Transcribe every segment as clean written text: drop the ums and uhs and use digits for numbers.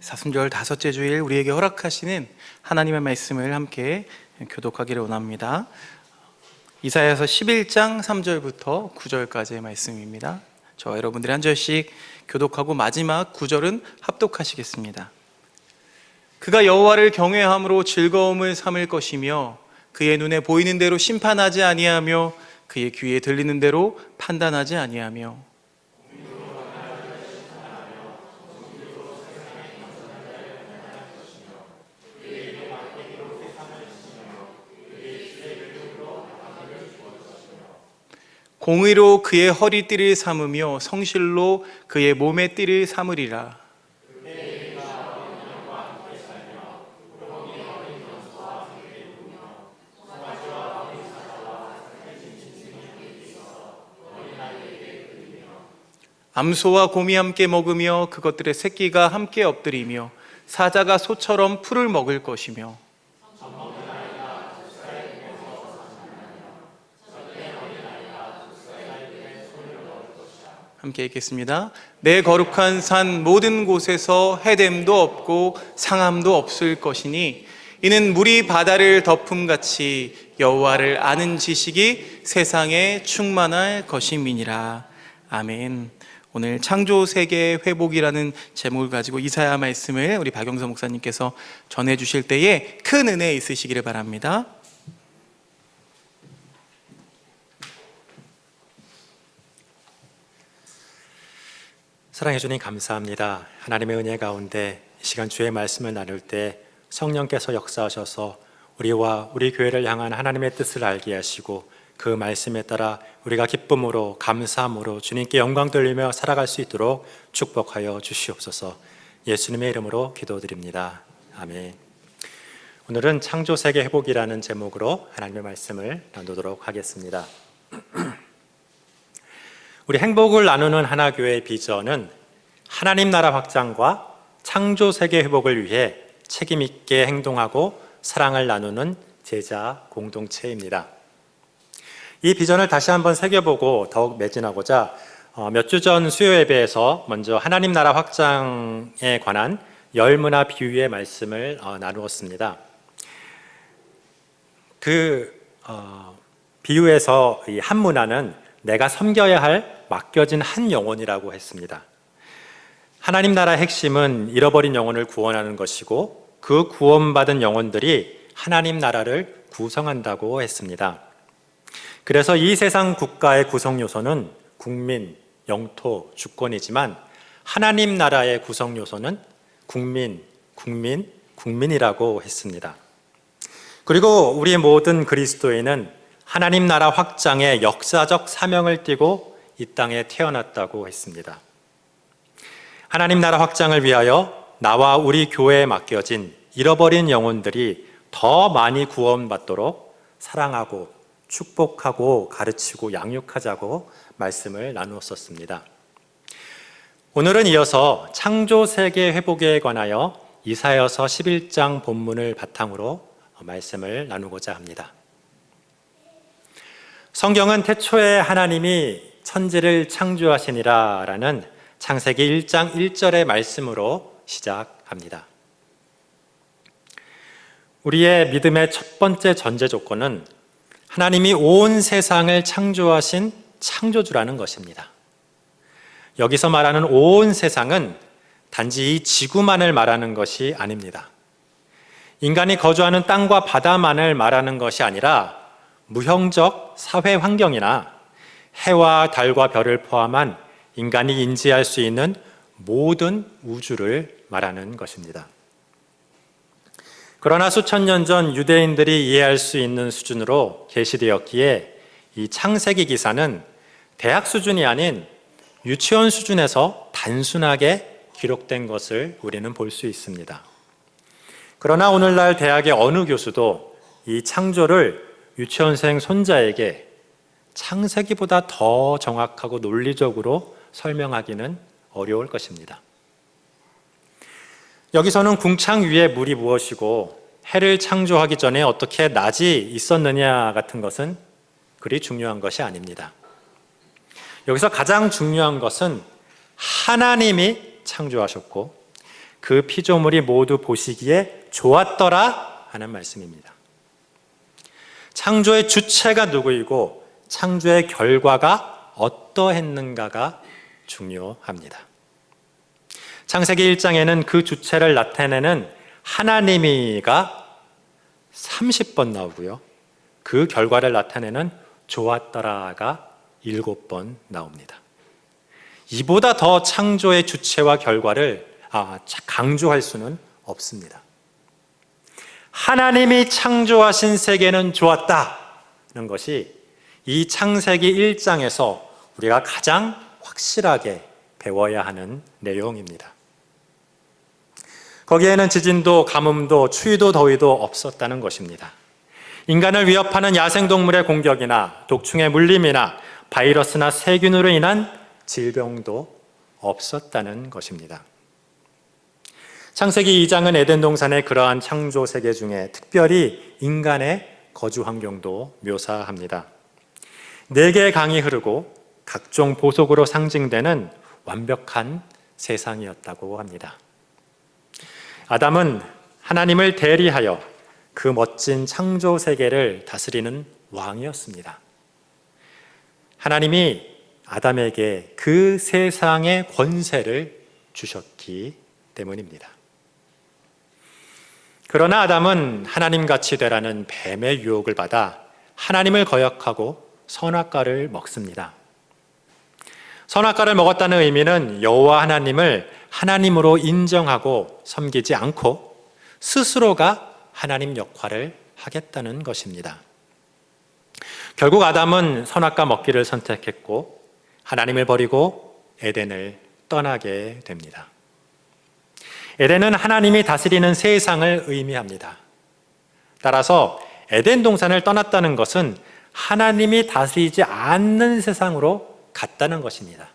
사순절 다섯째 주일 우리에게 허락하시는 하나님의 말씀을 함께 교독하기를 원합니다. 이사야서 11장 3절부터 9절까지의 말씀입니다. 저와 여러분들이 한 절씩 교독하고 마지막 9절은 합독하시겠습니다. 그가 여호와를 경외함으로 즐거움을 삼을 것이며 그의 눈에 보이는 대로 심판하지 아니하며 그의 귀에 들리는 대로 판단하지 아니하며 공의로 그의 허리띠를 삼으며 성실로 그의 몸의 띠를 삼으리라. 암소와 곰이 함께 먹으며 그것들의 새끼가 함께 엎드리며 사자가 소처럼 풀을 먹을 것이며 함께 읽겠습니다. 내 거룩한 산 모든 곳에서 해됨도 없고 상함도 없을 것이니 이는 물이 바다를 덮음같이 여호와를 아는 지식이 세상에 충만할 것임이니라. 아멘. 오늘 창조세계 회복이라는 제목을 가지고 이사야 말씀을 우리 박영서 목사님께서 전해주실 때에 큰 은혜 있으시기를 바랍니다. 사랑해 주님 감사합니다. 하나님의 은혜 가운데 이 시간 주의 말씀을 나눌 때 성령께서 역사하셔서 우리와 우리 교회를 향한 하나님의 뜻을 알게 하시고 그 말씀에 따라 우리가 기쁨으로 감사함으로 주님께 영광 돌리며 살아갈 수 있도록 축복하여 주시옵소서. 예수님의 이름으로 기도드립니다. 아멘. 오늘은 창조세계 회복이라는 제목으로 하나님의 말씀을 나누도록 하겠습니다. 우리 행복을 나누는 하나교회의 비전은 하나님 나라 확장과 창조세계 회복을 위해 책임 있게 행동하고 사랑을 나누는 제자 공동체입니다. 이 비전을 다시 한번 새겨보고 더욱 매진하고자 몇 주 전 수요 예배에서 먼저 하나님 나라 확장에 관한 열문화 비유의 말씀을 나누었습니다. 그 비유에서 이 한 문화는 내가 섬겨야 할 맡겨진 한 영혼이라고 했습니다. 하나님 나라의 핵심은 잃어버린 영혼을 구원하는 것이고 그 구원받은 영혼들이 하나님 나라를 구성한다고 했습니다. 그래서 이 세상 국가의 구성 요소는 국민, 영토, 주권이지만 하나님 나라의 구성 요소는 국민이라고 했습니다. 그리고 우리 모든 그리스도인은 하나님 나라 확장의 역사적 사명을 띠고 이 땅에 태어났다고 했습니다. 하나님 나라 확장을 위하여 나와 우리 교회에 맡겨진 잃어버린 영혼들이 더 많이 구원받도록 사랑하고 축복하고 가르치고 양육하자고 말씀을 나누었었습니다. 오늘은 이어서 창조세계 회복에 관하여 이사야서 11장 본문을 바탕으로 말씀을 나누고자 합니다. 성경은 태초에 하나님이 천지를 창조하시니라 라는 창세기 1장 1절의 말씀으로 시작합니다. 우리의 믿음의 첫 번째 전제 조건은 하나님이 온 세상을 창조하신 창조주라는 것입니다. 여기서 말하는 온 세상은 단지 이 지구만을 말하는 것이 아닙니다. 인간이 거주하는 땅과 바다만을 말하는 것이 아니라 무형적 사회 환경이나 해와 달과 별을 포함한 인간이 인지할 수 있는 모든 우주를 말하는 것입니다. 그러나 수천 년 전 유대인들이 이해할 수 있는 수준으로 계시되었기에 이 창세기 기사는 대학 수준이 아닌 유치원 수준에서 단순하게 기록된 것을 우리는 볼 수 있습니다. 그러나 오늘날 대학의 어느 교수도 이 창조를 유치원생 손자에게 창세기보다 더 정확하고 논리적으로 설명하기는 어려울 것입니다. 여기서는 궁창 위에 물이 무엇이고 해를 창조하기 전에 어떻게 낮이 있었느냐 같은 것은 그리 중요한 것이 아닙니다. 여기서 가장 중요한 것은 하나님이 창조하셨고 그 피조물이 모두 보시기에 좋았더라 하는 말씀입니다. 창조의 주체가 누구이고 창조의 결과가 어떠했는가가 중요합니다. 창세기 1장에는 그 주체를 나타내는 하나님이가 30번 나오고요. 그 결과를 나타내는 좋았더라가 7번 나옵니다. 이보다 더 창조의 주체와 결과를 강조할 수는 없습니다. 하나님이 창조하신 세계는 좋았다는 것이 이 창세기 1장에서 우리가 가장 확실하게 배워야 하는 내용입니다. 거기에는 지진도 가뭄도 추위도 더위도 없었다는 것입니다. 인간을 위협하는 야생동물의 공격이나 독충의 물림이나 바이러스나 세균으로 인한 질병도 없었다는 것입니다. 창세기 2장은 에덴 동산의 그러한 창조 세계 중에 특별히 인간의 거주 환경도 묘사합니다. 4개의 강이 흐르고 각종 보석으로 상징되는 완벽한 세상이었다고 합니다. 아담은 하나님을 대리하여 그 멋진 창조 세계를 다스리는 왕이었습니다. 하나님이 아담에게 그 세상의 권세를 주셨기 때문입니다. 그러나 아담은 하나님같이 되라는 뱀의 유혹을 받아 하나님을 거역하고 선악과를 먹습니다. 선악과를 먹었다는 의미는 여호와 하나님을 하나님으로 인정하고 섬기지 않고 스스로가 하나님 역할을 하겠다는 것입니다. 결국 아담은 선악과 먹기를 선택했고 하나님을 버리고 에덴을 떠나게 됩니다. 에덴은 하나님이 다스리는 세상을 의미합니다. 따라서 에덴 동산을 떠났다는 것은 하나님이 다스리지 않는 세상으로 갔다는 것입니다.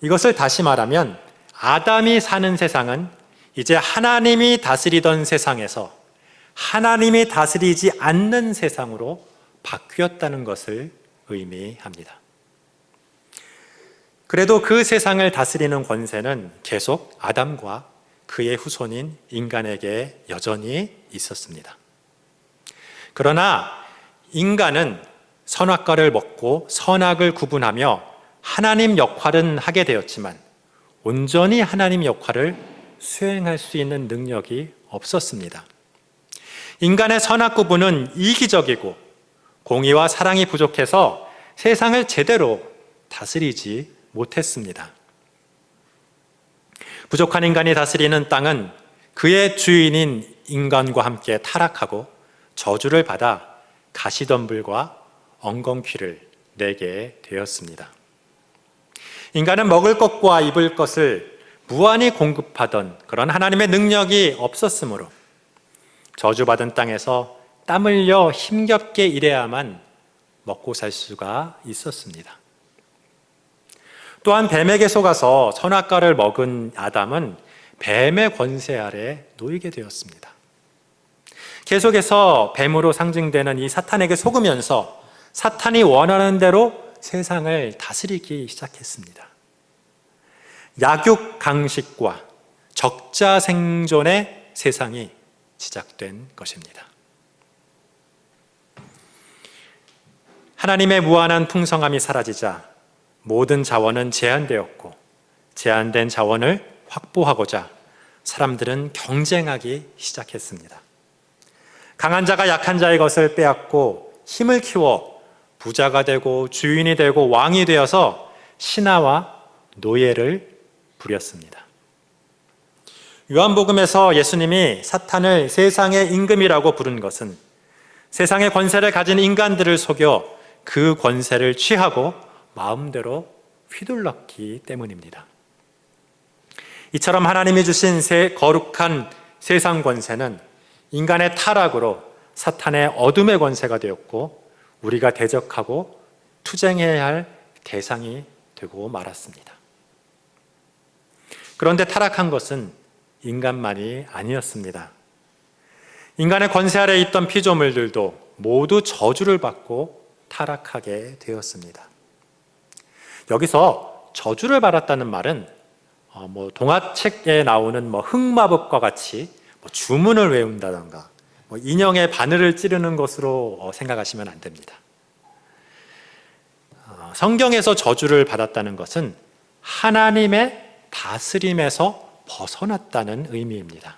이것을 다시 말하면 아담이 사는 세상은 이제 하나님이 다스리던 세상에서 하나님이 다스리지 않는 세상으로 바뀌었다는 것을 의미합니다. 그래도 그 세상을 다스리는 권세는 계속 아담과 그의 후손인 인간에게 여전히 있었습니다. 그러나 인간은 선악과를 먹고 선악을 구분하며 하나님 역할은 하게 되었지만 온전히 하나님 역할을 수행할 수 있는 능력이 없었습니다. 인간의 선악 구분은 이기적이고 공의와 사랑이 부족해서 세상을 제대로 다스리지 못했습니다. 부족한 인간이 다스리는 땅은 그의 주인인 인간과 함께 타락하고 저주를 받아 가시덤불과 엉겅퀴를 내게 되었습니다. 인간은 먹을 것과 입을 것을 무한히 공급하던 그런 하나님의 능력이 없었으므로 저주받은 땅에서 땀 흘려 힘겹게 일해야만 먹고 살 수가 있었습니다. 또한 뱀에게 속아서 선악과를 먹은 아담은 뱀의 권세 아래 놓이게 되었습니다. 계속해서 뱀으로 상징되는 이 사탄에게 속으면서 사탄이 원하는 대로 세상을 다스리기 시작했습니다. 약육강식과 적자 생존의 세상이 시작된 것입니다. 하나님의 무한한 풍성함이 사라지자 모든 자원은 제한되었고 제한된 자원을 확보하고자 사람들은 경쟁하기 시작했습니다. 강한 자가 약한 자의 것을 빼앗고 힘을 키워 부자가 되고 주인이 되고 왕이 되어서 신하와 노예를 부렸습니다. 요한복음에서 예수님이 사탄을 세상의 임금이라고 부른 것은 세상의 권세를 가진 인간들을 속여 그 권세를 취하고 마음대로 휘둘렀기 때문입니다. 이처럼 하나님이 주신 거룩한 세상 권세는 인간의 타락으로 사탄의 어둠의 권세가 되었고 우리가 대적하고 투쟁해야 할 대상이 되고 말았습니다. 그런데 타락한 것은 인간만이 아니었습니다. 인간의 권세 아래 있던 피조물들도 모두 저주를 받고 타락하게 되었습니다. 여기서 저주를 받았다는 말은 동화책에 나오는 흑마법과 같이 주문을 외운다던가 인형의 바늘을 찌르는 것으로 생각하시면 안 됩니다. 성경에서 저주를 받았다는 것은 하나님의 다스림에서 벗어났다는 의미입니다.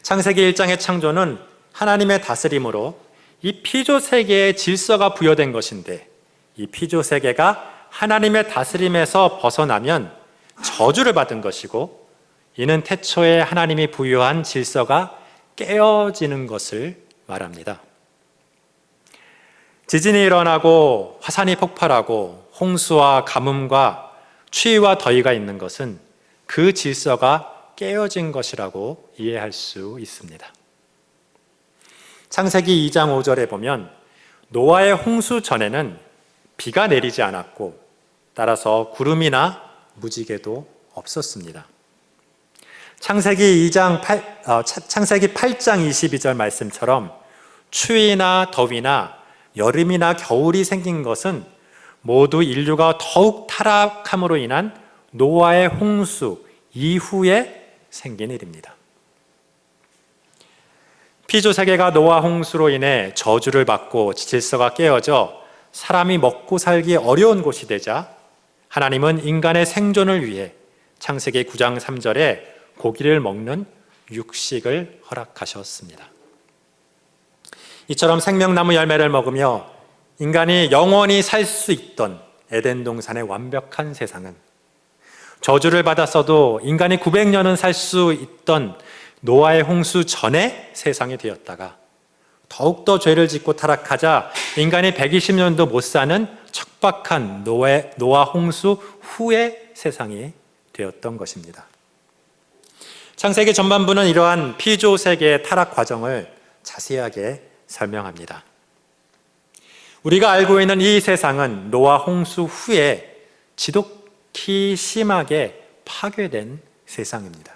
창세기 1장의 창조는 하나님의 다스림으로 이 피조 세계에 질서가 부여된 것인데, 이 피조 세계가 하나님의 다스림에서 벗어나면 저주를 받은 것이고, 이는 태초에 하나님이 부여한 질서가 깨어지는 것을 말합니다. 지진이 일어나고 화산이 폭발하고 홍수와 가뭄과 추위와 더위가 있는 것은 그 질서가 깨어진 것이라고 이해할 수 있습니다. 창세기 2장 5절에 보면 노아의 홍수 전에는 비가 내리지 않았고 따라서 구름이나 무지개도 없었습니다. 창세기 8장 22절 말씀처럼 추위나 더위나 여름이나 겨울이 생긴 것은 모두 인류가 더욱 타락함으로 인한 노아의 홍수 이후에 생긴 일입니다. 피조 세계가 노아 홍수로 인해 저주를 받고 질서가 깨어져 사람이 먹고 살기 어려운 곳이 되자 하나님은 인간의 생존을 위해 창세기 9장 3절에 고기를 먹는 육식을 허락하셨습니다. 이처럼 생명나무 열매를 먹으며 인간이 영원히 살 수 있던 에덴 동산의 완벽한 세상은 저주를 받았어도 인간이 900년은 살 수 있던 노아의 홍수 전의 세상이 되었다가 더욱더 죄를 짓고 타락하자 인간이 120년도 못 사는 척박한 노아 홍수 후의 세상이 되었던 것입니다. 창세기 전반부는 이러한 피조 세계의 타락 과정을 자세하게 설명합니다. 우리가 알고 있는 이 세상은 노아 홍수 후에 지독히 심하게 파괴된 세상입니다.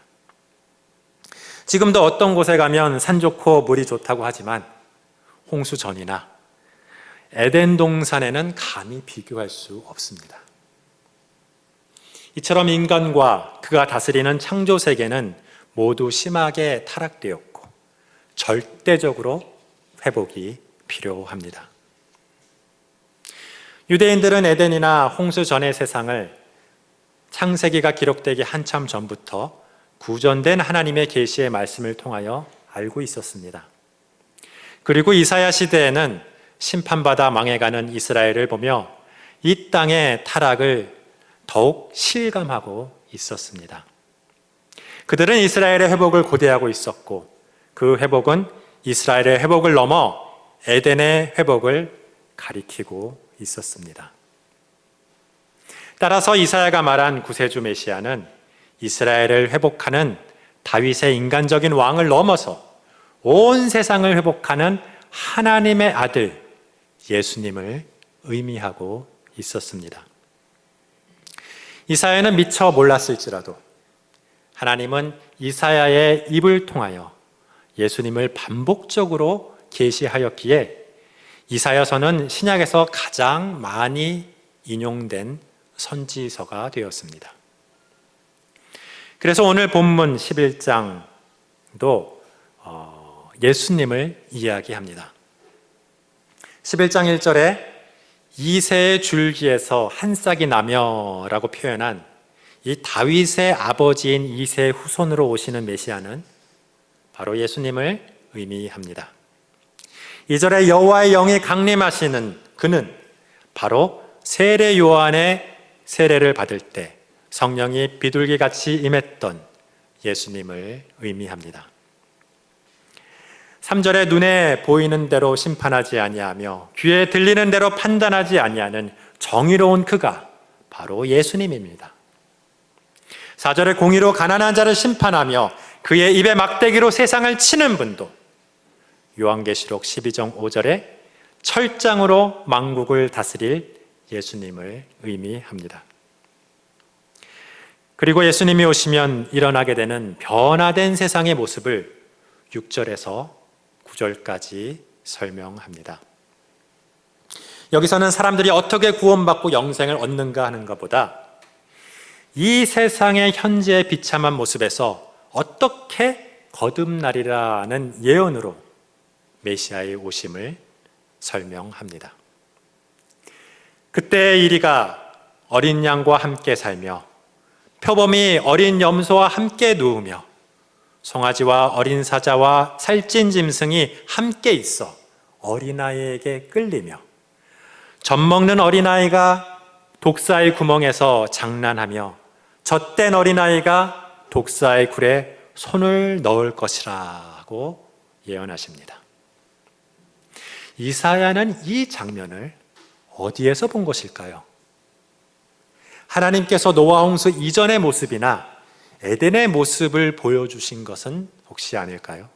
지금도 어떤 곳에 가면 산 좋고 물이 좋다고 하지만 홍수 전이나 에덴 동산에는 감히 비교할 수 없습니다. 이처럼 인간과 그가 다스리는 창조 세계는 모두 심하게 타락되었고 절대적으로 회복이 필요합니다. 유대인들은 에덴이나 홍수 전의 세상을 창세기가 기록되기 한참 전부터 구전된 하나님의 계시의 말씀을 통하여 알고 있었습니다. 그리고 이사야 시대에는 심판받아 망해가는 이스라엘을 보며 이 땅의 타락을 더욱 실감하고 있었습니다. 그들은 이스라엘의 회복을 고대하고 있었고 그 회복은 이스라엘의 회복을 넘어 에덴의 회복을 가리키고 있었습니다. 따라서 이사야가 말한 구세주 메시아는 이스라엘을 회복하는 다윗의 인간적인 왕을 넘어서 온 세상을 회복하는 하나님의 아들 예수님을 의미하고 있었습니다. 이사야는 미처 몰랐을지라도 하나님은 이사야의 입을 통하여 예수님을 반복적으로 계시하였기에 이사야서는 신약에서 가장 많이 인용된 선지서가 되었습니다. 그래서 오늘 본문 11장도 예수님을 이야기합니다. 11장 1절에 이새의 줄기에서 한 싹이 나며 라고 표현한 이 다윗의 아버지인 이새의 후손으로 오시는 메시아는 바로 예수님을 의미합니다. 2절에 여호와의 영이 강림하시는 그는 바로 세례 요한의 세례를 받을 때 성령이 비둘기같이 임했던 예수님을 의미합니다. 3절에 눈에 보이는 대로 심판하지 아니하며 귀에 들리는 대로 판단하지 아니하는 정의로운 그가 바로 예수님입니다. 4절에 공의로 가난한 자를 심판하며 그의 입에 막대기로 세상을 치는 분도 요한계시록 12장 5절에 철장으로 만국을 다스릴 예수님을 의미합니다. 그리고 예수님이 오시면 일어나게 되는 변화된 세상의 모습을 6절에서 9절까지 설명합니다. 여기서는 사람들이 어떻게 구원받고 영생을 얻는가 하는 것보다 이 세상의 현재의 비참한 모습에서 어떻게 거듭나리라는 예언으로 메시아의 오심을 설명합니다. 그때 이리가 어린 양과 함께 살며 표범이 어린 염소와 함께 누우며 송아지와 어린 사자와 살찐 짐승이 함께 있어 어린아이에게 끌리며 젖 먹는 어린아이가 독사의 구멍에서 장난하며 젖된 어린아이가 독사의 굴에 손을 넣을 것이라고 예언하십니다. 이사야는 이 장면을 어디에서 본 것일까요? 하나님께서 노아 홍수 이전의 모습이나 에덴의 모습을 보여주신 것은 혹시 아닐까요?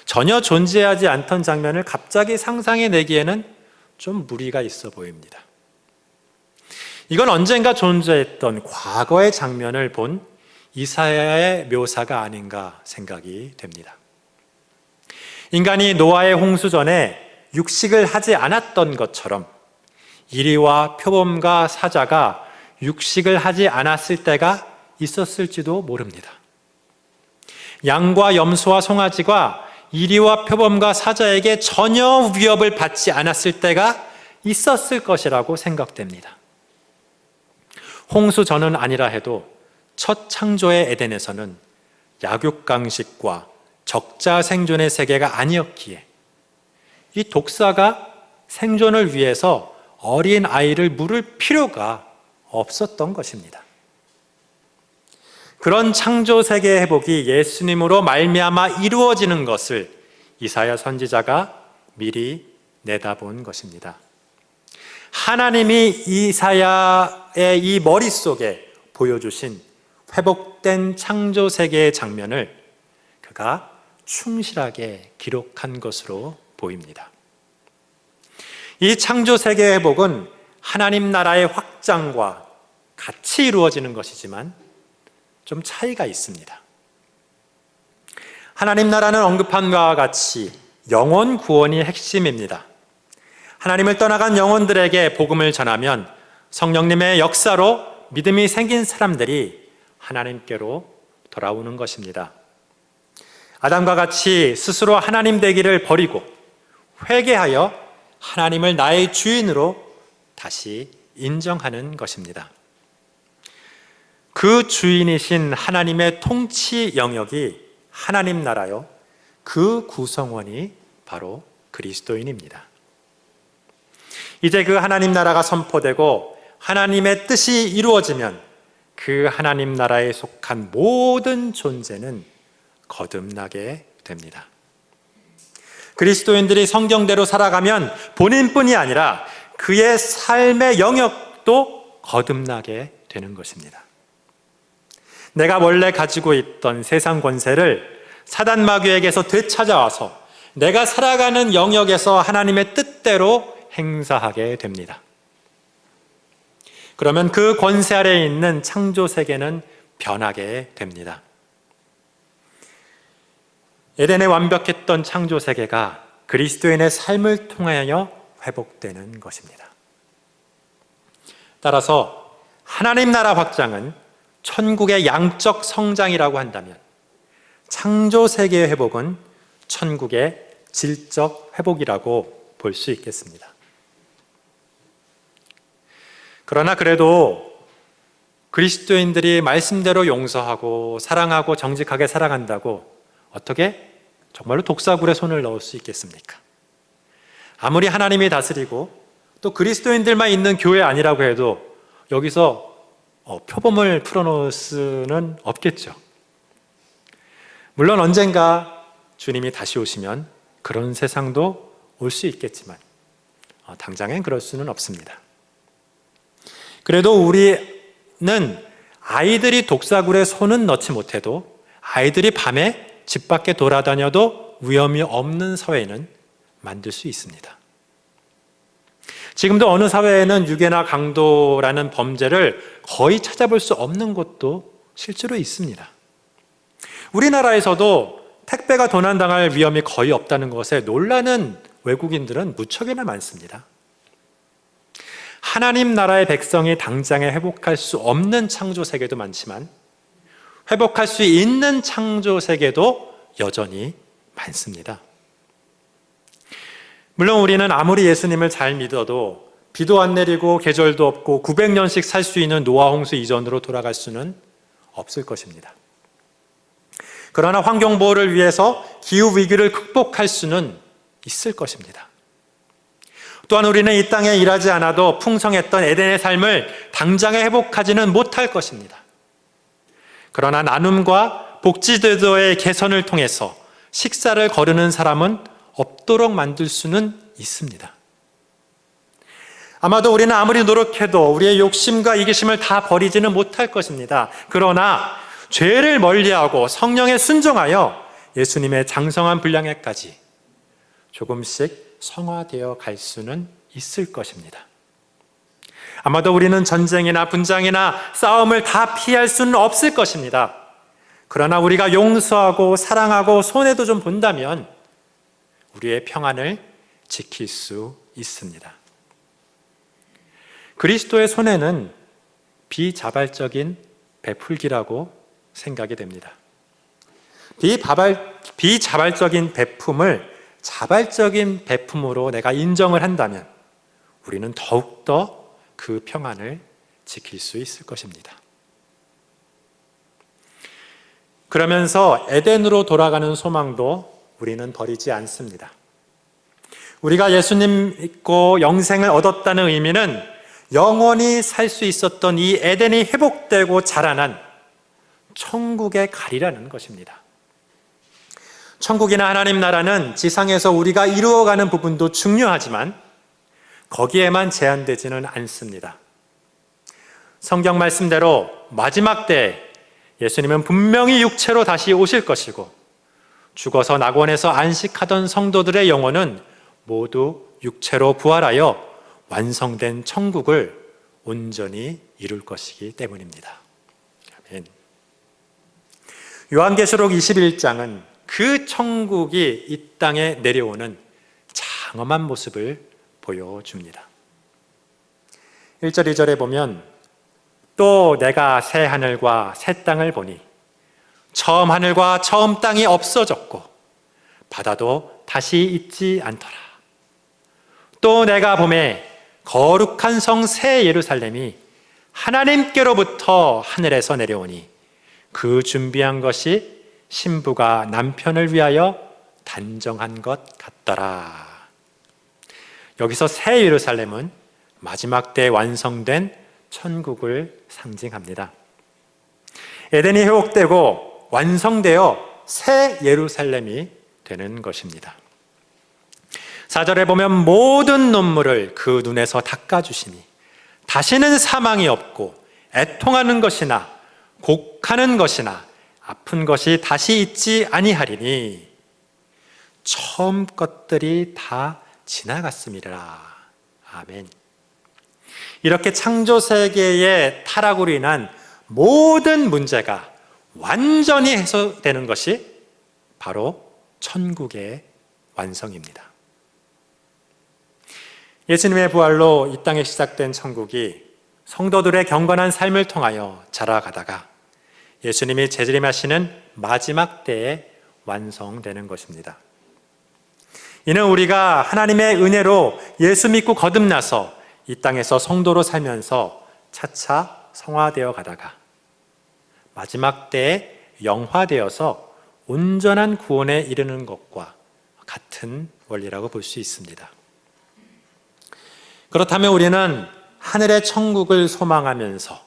전혀 존재하지 않던 장면을 갑자기 상상해내기에는 좀 무리가 있어 보입니다. 이건 언젠가 존재했던 과거의 장면을 본 이사야의 묘사가 아닌가 생각이 됩니다. 인간이 노아의 홍수 전에 육식을 하지 않았던 것처럼 이리와 표범과 사자가 육식을 하지 않았을 때가 있었을지도 모릅니다. 양과 염소와 송아지가 이리와 표범과 사자에게 전혀 위협을 받지 않았을 때가 있었을 것이라고 생각됩니다. 홍수 전은 아니라 해도 첫 창조의 에덴에서는 약육강식과 적자 생존의 세계가 아니었기에 이 독사가 생존을 위해서 어린 아이를 물을 필요가 없었던 것입니다. 그런 창조 세계의 회복이 예수님으로 말미암아 이루어지는 것을 이사야 선지자가 미리 내다본 것입니다. 하나님이 이사야의 이 머릿속에 보여주신 회복된 창조 세계의 장면을 그가 충실하게 기록한 것으로 보입니다. 이 창조 세계의 회복은 하나님 나라의 확장과 같이 이루어지는 것이지만 좀 차이가 있습니다. 하나님 나라는 언급한 바와 같이 영혼 구원이 핵심입니다. 하나님을 떠나간 영혼들에게 복음을 전하면 성령님의 역사로 믿음이 생긴 사람들이 하나님께로 돌아오는 것입니다. 아담과 같이 스스로 하나님 되기를 버리고 회개하여 하나님을 나의 주인으로 다시 인정하는 것입니다. 그 주인이신 하나님의 통치 영역이 하나님 나라요, 그 구성원이 바로 그리스도인입니다. 이제 그 하나님 나라가 선포되고 하나님의 뜻이 이루어지면 그 하나님 나라에 속한 모든 존재는 거듭나게 됩니다. 그리스도인들이 성경대로 살아가면 본인뿐이 아니라 그의 삶의 영역도 거듭나게 되는 것입니다. 내가 원래 가지고 있던 세상 권세를 사단 마귀에게서 되찾아와서 내가 살아가는 영역에서 하나님의 뜻대로 행사하게 됩니다. 그러면 그 권세 아래에 있는 창조 세계는 변하게 됩니다. 에덴에 완벽했던 창조 세계가 그리스도인의 삶을 통하여 회복되는 것입니다. 따라서 하나님 나라 확장은 천국의 양적 성장이라고 한다면 창조 세계의 회복은 천국의 질적 회복이라고 볼 수 있겠습니다. 그러나 그래도 그리스도인들이 말씀대로 용서하고 사랑하고 정직하게 살아간다고 어떻게 정말로 독사굴에 손을 넣을 수 있겠습니까? 아무리 하나님이 다스리고 또 그리스도인들만 있는 교회 아니라고 해도 여기서 표범을 풀어놓을 수는 없겠죠. 물론 언젠가 주님이 다시 오시면 그런 세상도 올 수 있겠지만 당장엔 그럴 수는 없습니다. 그래도 우리는 아이들이 독사굴에 손은 넣지 못해도 아이들이 밤에 집 밖에 돌아다녀도 위험이 없는 사회는 만들 수 있습니다. 지금도 어느 사회에는 유괴나 강도라는 범죄를 거의 찾아볼 수 없는 곳도 실제로 있습니다. 우리나라에서도 택배가 도난당할 위험이 거의 없다는 것에 놀라는 외국인들은 무척이나 많습니다. 하나님 나라의 백성이 당장에 회복할 수 없는 창조 세계도 많지만 회복할 수 있는 창조 세계도 여전히 많습니다. 물론 우리는 아무리 예수님을 잘 믿어도 비도 안 내리고 계절도 없고 900년씩 살 수 있는 노아 홍수 이전으로 돌아갈 수는 없을 것입니다. 그러나 환경보호를 위해서 기후위기를 극복할 수는 있을 것입니다. 또한 우리는 이 땅에 일하지 않아도 풍성했던 에덴의 삶을 당장에 회복하지는 못할 것입니다. 그러나 나눔과 복지제도의 개선을 통해서 식사를 거르는 사람은 없도록 만들 수는 있습니다. 아마도 우리는 아무리 노력해도 우리의 욕심과 이기심을 다 버리지는 못할 것입니다. 그러나 죄를 멀리하고 성령에 순종하여 예수님의 장성한 분량에까지 조금씩 성화되어 갈 수는 있을 것입니다. 아마도 우리는 전쟁이나 분장이나 싸움을 다 피할 수는 없을 것입니다. 그러나 우리가 용서하고 사랑하고 손해도 좀 본다면 우리의 평안을 지킬 수 있습니다. 그리스도의 손해는 비자발적인 베풀기라고 생각이 됩니다. 비자발적인 베품을 자발적인 베품으로 내가 인정을 한다면 우리는 더욱더 그 평안을 지킬 수 있을 것입니다. 그러면서 에덴으로 돌아가는 소망도 우리는 버리지 않습니다. 우리가 예수님 믿고 영생을 얻었다는 의미는 영원히 살 수 있었던 이 에덴이 회복되고 자라난 천국에 가리라는 것입니다. 천국이나 하나님 나라는 지상에서 우리가 이루어가는 부분도 중요하지만 거기에만 제한되지는 않습니다. 성경 말씀대로 마지막 때 예수님은 분명히 육체로 다시 오실 것이고 죽어서 낙원에서 안식하던 성도들의 영혼은 모두 육체로 부활하여 완성된 천국을 온전히 이룰 것이기 때문입니다. 아멘. 요한계시록 21장은 그 천국이 이 땅에 내려오는 장엄한 모습을 보여줍니다. 1절, 2절에 보면 또 내가 새 하늘과 새 땅을 보니 처음 하늘과 처음 땅이 없어졌고 바다도 다시 있지 않더라. 또 내가 보매 거룩한 성 새 예루살렘이 하나님께로부터 하늘에서 내려오니 그 준비한 것이 신부가 남편을 위하여 단정한 것 같더라. 여기서 새 예루살렘은 마지막 때 완성된 천국을 상징합니다. 에덴이 회복되고 완성되어 새 예루살렘이 되는 것입니다. 4절에 보면 모든 눈물을 그 눈에서 닦아주시니 다시는 사망이 없고 애통하는 것이나 곡하는 것이나 아픈 것이 다시 있지 아니하리니 처음 것들이 다 지나갔음이라. 아멘. 이렇게 창조 세계의 타락으로 인한 모든 문제가 완전히 해소되는 것이 바로 천국의 완성입니다. 예수님의 부활로 이 땅에 시작된 천국이 성도들의 경건한 삶을 통하여 자라가다가 예수님이 재림하시는 마지막 때에 완성되는 것입니다. 이는 우리가 하나님의 은혜로 예수 믿고 거듭나서 이 땅에서 성도로 살면서 차차 성화되어 가다가 마지막 때에 영화되어서 온전한 구원에 이르는 것과 같은 원리라고 볼 수 있습니다. 그렇다면 우리는 하늘의 천국을 소망하면서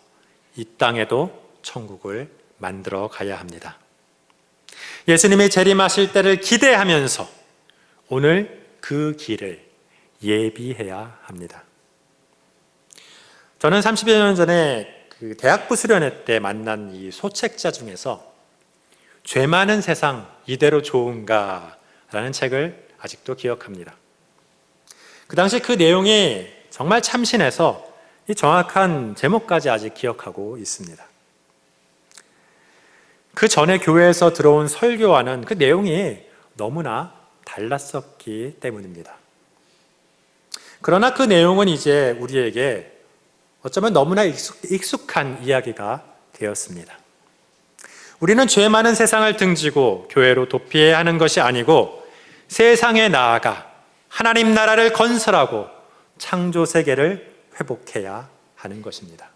이 땅에도 천국을 만들어 가야 합니다. 예수님이 재림하실 때를 기대하면서 오늘 그 길을 예비해야 합니다. 저는 30여 년 전에 그 대학부 수련회 때 만난 이 소책자 중에서 죄 많은 세상 이대로 좋은가 라는 책을 아직도 기억합니다. 그 당시 그 내용이 정말 참신해서 이 정확한 제목까지 아직 기억하고 있습니다. 그 전에 교회에서 들어온 설교와는 그 내용이 너무나 달랐었기 때문입니다. 그러나 그 내용은 이제 우리에게 어쩌면 너무나 익숙한 이야기가 되었습니다. 우리는 죄 많은 세상을 등지고 교회로 도피해야 하는 것이 아니고 세상에 나아가 하나님 나라를 건설하고 창조 세계를 회복해야 하는 것입니다.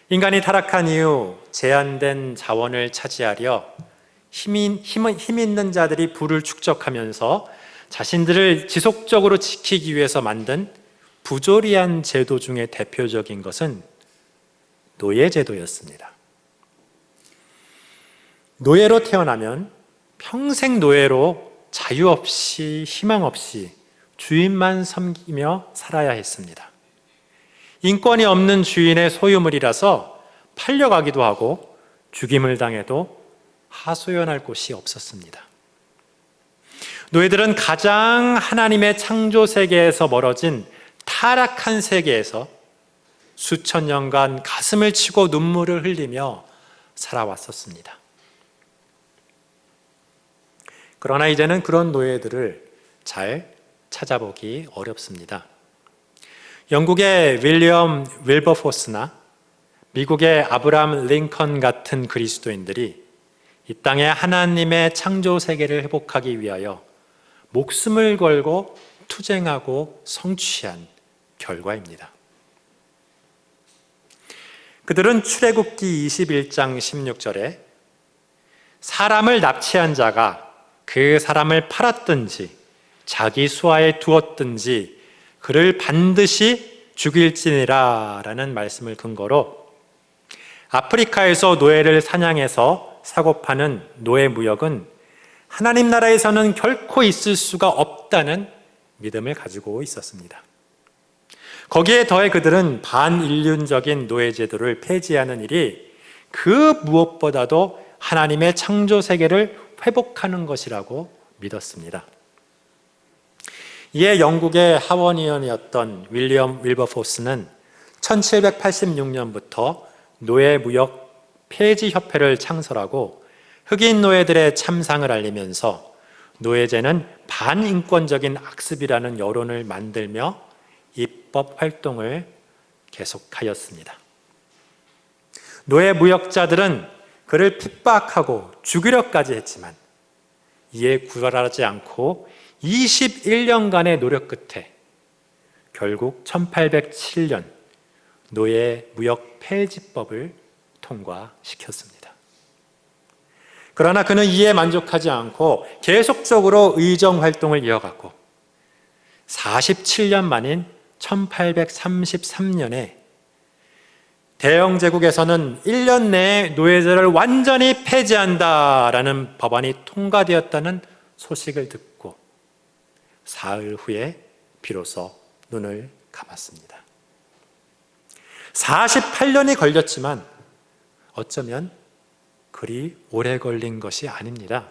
인간이 타락한 이후 제한된 자원을 차지하려 힘 있는 자들이 부를 축적하면서 자신들을 지속적으로 지키기 위해서 만든 부조리한 제도 중에 대표적인 것은 노예제도였습니다. 노예로 태어나면 평생 노예로 자유 없이 희망 없이 주인만 섬기며 살아야 했습니다. 인권이 없는 주인의 소유물이라서 팔려가기도 하고 죽임을 당해도 하소연할 곳이 없었습니다. 노예들은 가장 하나님의 창조 세계에서 멀어진 타락한 세계에서 수천 년간 가슴을 치고 눈물을 흘리며 살아왔었습니다. 그러나 이제는 그런 노예들을 잘 찾아보기 어렵습니다. 영국의 윌리엄 윌버포스나 미국의 아브라함 링컨 같은 그리스도인들이 이 땅에 하나님의 창조 세계를 회복하기 위하여 목숨을 걸고 투쟁하고 성취한 결과입니다. 그들은 출애굽기 21장 16절에 사람을 납치한 자가 그 사람을 팔았든지 자기 수하에 두었든지 그를 반드시 죽일지니라 라는 말씀을 근거로 아프리카에서 노예를 사냥해서 사고 파는 노예 무역은 하나님 나라에서는 결코 있을 수가 없다는 믿음을 가지고 있었습니다. 거기에 더해 그들은 반인륜적인 노예 제도를 폐지하는 일이 그 무엇보다도 하나님의 창조 세계를 회복하는 것이라고 믿었습니다. 이에 영국의 하원의원이었던 윌리엄 윌버포스는 1786년부터 노예무역 폐지협회를 창설하고 흑인 노예들의 참상을 알리면서 노예제는 반인권적인 악습이라는 여론을 만들며 입법 활동을 계속하였습니다. 노예무역자들은 그를 핍박하고 죽이려까지 했지만 이에 구걸하지 않고 21년간의 노력 끝에 결국 1807년 노예무역 폐지법을 통과시켰습니다. 그러나 그는 이에 만족하지 않고 계속적으로 의정 활동을 이어갔고 47년 만인 1833년에 대영 제국에서는 1년 내에 노예제를 완전히 폐지한다라는 법안이 통과되었다는 소식을 듣고 사흘 후에 비로소 눈을 감았습니다. 48년이 걸렸지만 어쩌면 그리 오래 걸린 것이 아닙니다.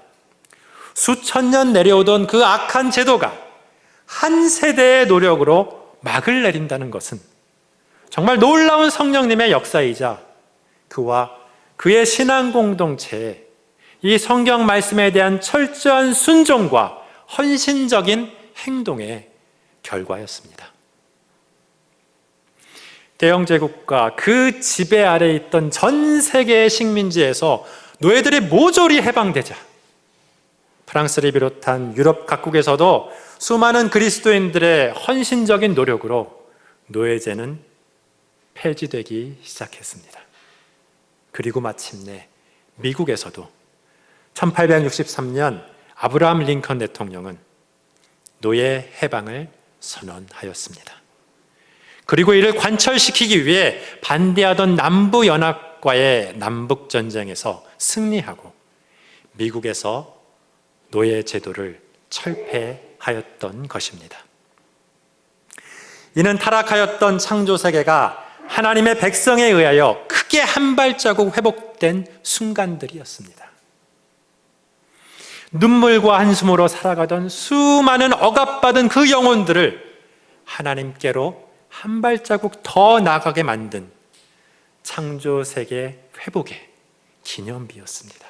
수천 년 내려오던 그 악한 제도가 한 세대의 노력으로 막을 내린다는 것은 정말 놀라운 성령님의 역사이자 그와 그의 신앙 공동체에 이 성경 말씀에 대한 철저한 순종과 헌신적인 행동의 결과였습니다. 대영 제국과 그 지배 아래 있던 전 세계의 식민지에서 노예들이 모조리 해방되자 프랑스를 비롯한 유럽 각국에서도 수많은 그리스도인들의 헌신적인 노력으로 노예제는 폐지되기 시작했습니다. 그리고 마침내 미국에서도 1863년 아브라함 링컨 대통령은 노예 해방을 선언하였습니다. 그리고 이를 관철시키기 위해 반대하던 남부연합과의 남북전쟁에서 승리하고 미국에서 노예 제도를 철폐하였던 것입니다. 이는 타락하였던 창조세계가 하나님의 백성에 의하여 크게 한 발자국 회복된 순간들이었습니다. 눈물과 한숨으로 살아가던 수많은 억압받은 그 영혼들을 하나님께로 한 발자국 더 나아가게 만든 창조세계 회복의 기념비였습니다.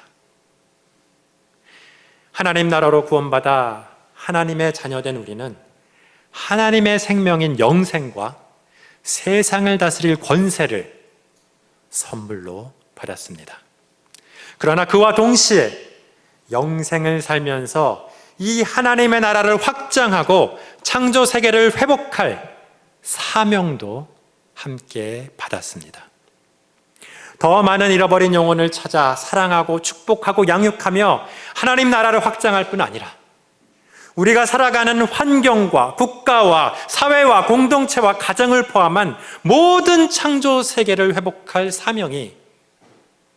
하나님 나라로 구원받아 하나님의 자녀된 우리는 하나님의 생명인 영생과 세상을 다스릴 권세를 선물로 받았습니다. 그러나 그와 동시에 영생을 살면서 이 하나님의 나라를 확장하고 창조 세계를 회복할 사명도 함께 받았습니다. 더 많은 잃어버린 영혼을 찾아 사랑하고 축복하고 양육하며 하나님 나라를 확장할 뿐 아니라 우리가 살아가는 환경과 국가와 사회와 공동체와 가정을 포함한 모든 창조 세계를 회복할 사명이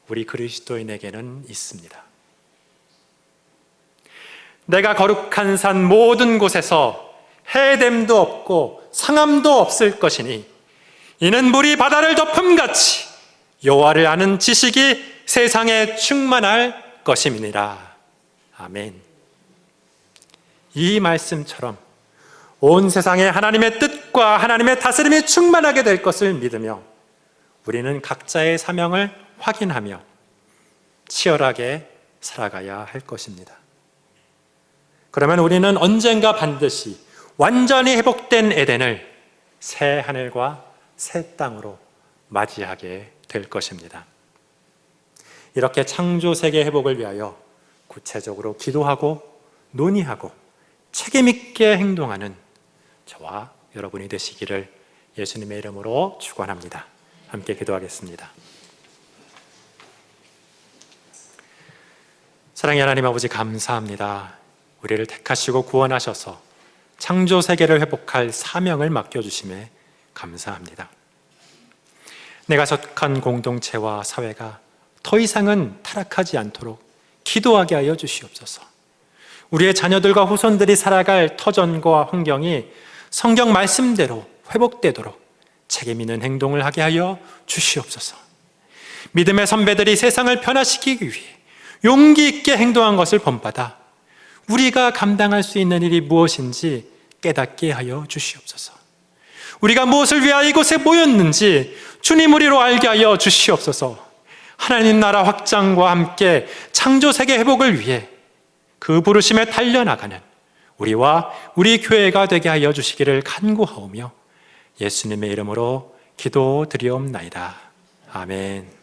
우리 그리스도인에게는 있습니다. 내가 거룩한 산 모든 곳에서 해됨도 없고 상함도 없을 것이니 이는 물이 바다를 덮음같이 여호와를 아는 지식이 세상에 충만할 것임이니라. 아멘. 이 말씀처럼 온 세상에 하나님의 뜻과 하나님의 다스림이 충만하게 될 것을 믿으며 우리는 각자의 사명을 확인하며 치열하게 살아가야 할 것입니다. 그러면 우리는 언젠가 반드시 완전히 회복된 에덴을 새 하늘과 새 땅으로 맞이하게 될 것입니다. 이렇게 창조 세계 회복을 위하여 구체적으로 기도하고 논의하고 책임 있게 행동하는 저와 여러분이 되시기를 예수님의 이름으로 축원합니다. 함께 기도하겠습니다. 사랑의 하나님 아버지, 감사합니다. 우리를 택하시고 구원하셔서 창조 세계를 회복할 사명을 맡겨주심에 감사합니다. 내가 속한 공동체와 사회가 더 이상은 타락하지 않도록 기도하게 하여 주시옵소서. 우리의 자녀들과 후손들이 살아갈 터전과 환경이 성경 말씀대로 회복되도록 책임 있는 행동을 하게 하여 주시옵소서. 믿음의 선배들이 세상을 변화시키기 위해 용기 있게 행동한 것을 본받아 우리가 감당할 수 있는 일이 무엇인지 깨닫게 하여 주시옵소서. 우리가 무엇을 위하여 이곳에 모였는지 주님 우리로 알게 하여 주시옵소서. 하나님 나라 확장과 함께 창조 세계 회복을 위해 그 부르심에 달려나가는 우리와 우리 교회가 되게 하여 주시기를 간구하오며 예수님의 이름으로 기도드리옵나이다. 아멘.